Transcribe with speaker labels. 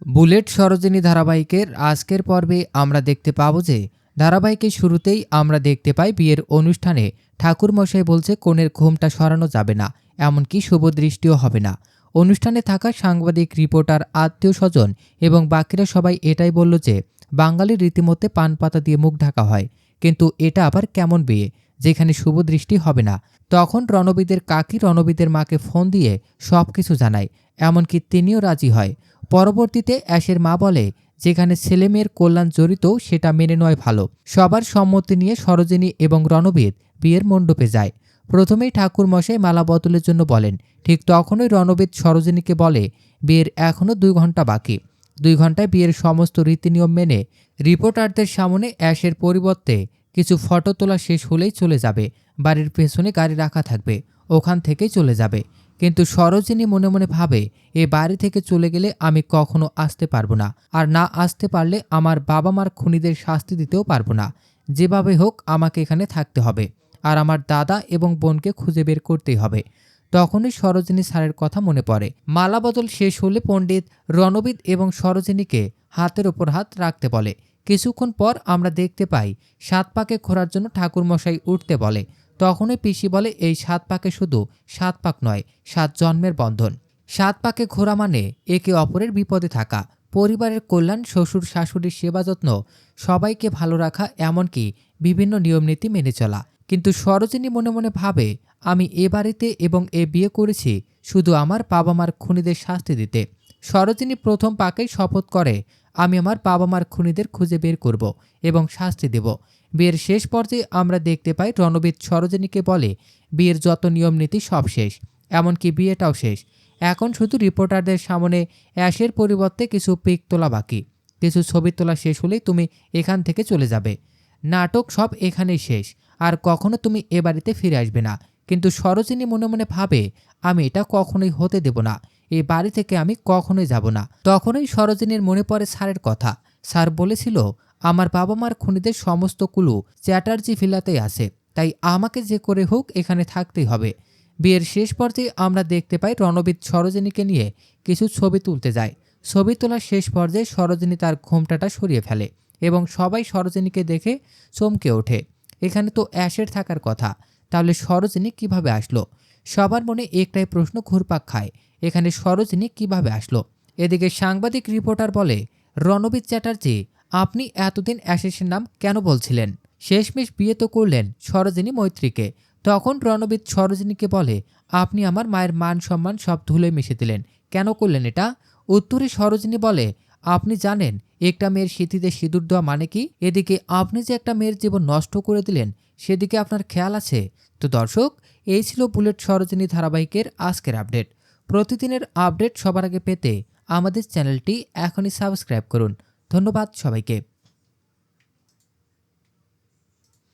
Speaker 1: Bullet Sarojini ধারাবাহিকের আজকের পর্বে আমরা দেখতে পাবো যে ধারাবাহিকের শুরুতেই আমরা দেখতে পাই বিয়ের অনুষ্ঠানে ঠাকুরমশাই বলছে কনের ঘোমটা সরানো যাবে না, এমনকি শুভদৃষ্টিও হবে না। অনুষ্ঠানে থাকা সাংবাদিক, রিপোর্টার, আত্মীয় স্বজন এবং বাকিরা সবাই এটাই বলল যে বাঙালির রীতিমতে পান পাতা দিয়ে মুখ ঢাকা হয়, কিন্তু এটা আবার কেমন বিয়ে যেখানে শুভদৃষ্টি হবে না। তখন রণবীরের কাকি রণবীরের মাকে ফোন দিয়ে সব কিছু জানায়, এমনকি তিনিও রাজি হয়। পরবর্তীতে অ্যাশের মা বলে যেখানে ছেলেমেয়ের কল্যাণ জড়িত সেটা মেনে নেওয়াই ভালো। সবার সম্মতি নিয়ে সরোজিনী এবং রণবীর বিয়ের মণ্ডপে যায়। প্রথমেই ঠাকুরমশাই মালা বদলের জন্য বলেন, ঠিক তখনই রণবীর সরোজিনীকে বলে বিয়ের এখনও 2 ঘন্টা বাকি। 2 ঘন্টায় বিয়ের সমস্ত রীতিনিয়ম মেনে রিপোর্টারদের সামনে অ্যাশের পরিবর্তে কিছু ফটো তোলা শেষ হলেই চলে যাবে। বাড়ির পেছনে গাড়ি রাখা থাকবে, ওখান থেকেই চলে যাবে। কিন্তু সরোজিনী মনে মনে ভাবে এ বাড়ি থেকে চলে গেলে আমি কখনো আসতে পারবো না, আর না আসতে পারলে আমার বাবা মার খুনিদের শাস্তি দিতেও পারবো না। যেভাবে হোক আমাকে এখানে থাকতে হবে, আর আমার দাদা এবং বোনকে খুঁজে বের করতেই হবে। তখনই সরোজিনী স্যারের কথা মনে পড়ে। মালা বদল শেষ হলে পণ্ডিত রণবীর এবং সরোজিনীকে হাতের ওপর হাত রাখতে বলে। কিছুক্ষণ পর আমরা দেখতে পাই 7 পাকে ঘোরার জন্য ঠাকুরমশাই উঠতে বলে। তখনই পিসি বলে এই 7 পাকে শুধু 7 পাক নয়, 7 জন্মের বন্ধন। 7 পাকে ঘোরা মানে একে অপরের বিপদে থাকা, পরিবারের কল্যাণ, শ্বশুর শাশুড়ির সেবা যত্ন, সবাইকে ভালো রাখা, এমনকি বিভিন্ন নিয়মনীতি মেনে চলা। কিন্তু সরোজিনী মনে মনে ভাবে আমি এ বাড়িতে এবং এ বিয়ে করেছি শুধু আমার বাবা মার খুনিদের শাস্তি দিতে। সরোজিনী প্রথম পাকেই শপথ করে আমি আমার বাবা মার খুনিদের খুঁজে বের করব এবং শাস্তি দেব। বিয়ের শেষ পর্যায়ে আমরা দেখতে পাই রণবীর সরোজিনীকে বলে বিয়ের যত নিয়ম নীতি সব শেষ, এমনকি বিয়েটাও শেষ। এখন শুধু রিপোর্টারদের সামনে অ্যাশের পরিবর্তে কিছু পিক তোলা বাকি। কিছু ছবি তোলা শেষ হলেই তুমি এখান থেকে চলে যাবে। নাটক সব এখানেই শেষ, আর কখনো তুমি এ বাড়িতে ফিরে আসবে না। কিন্তু সরোজিনী মনে মনে ভাবে আমি এটা কখনোই হতে দেব না, এই বাড়ি থেকে আমি কখনোই যাব না। তখনই সরোজিনীর মনে পড়ে স্যারের কথা। স্যার বলেছিল আমার বাবা মার খুনিদের সমস্ত কুলু চ্যাটার্জি ভিলাতেই আছে, তাই আমাকে যে করে হোক এখানে থাকতেই হবে। বিয়ের শেষ পর্যায়ে আমরা দেখতে পাই রণবীর সরোজিনীকে নিয়ে কিছু ছবি তুলতে যায়। ছবি তোলার শেষ পর্যায়ে সরোজিনী তার ঘোমটাটা সরিয়ে ফেলে এবং সবাই সরোজিনীকে দেখে চমকে ওঠে। এখানে তো অ্যাশের থাকার কথা, তাহলে সরোজিনী কিভাবে আসলো? সবার মনে একটাই প্রশ্ন ঘুরপাক খায়, এখানে সরোজিনী কিভাবে আসলো? এদিকে সাংবাদিক রিপোর্টার বলে রণবীর চ্যাটার্জি, আপনি এতদিন অ্যাশের নাম কেন বলছিলেন? শেষমেশ বিয়ে তো করলেন সরোজিনী মৈত্রীকে। তখন রণবীর সরোজিনীকে বলে আপনি আমার মায়ের মান সম্মান সব ধুলোয় মিশে দিলেন, কেন করলেন এটা? উত্তরে সরোজিনী বলে আপনি জানেন একটা মেয়ের স্মৃতিতে সিঁদুর দেওয়া মানে কি? এদিকে আপনি যে একটা মেয়ের জীবন নষ্ট করে দিলেন সেদিকে আপনার খেয়াল আছে? তো দর্শক, এই ছিল বুলেট সরোজিনী ধারাবাহিকের আজকের আপডেট। প্রতিদিনের আপডেট সবার আগে পেতে আমাদের চ্যানেলটি এখনই সাবস্ক্রাইব করুন। ধন্যবাদ সবাইকে।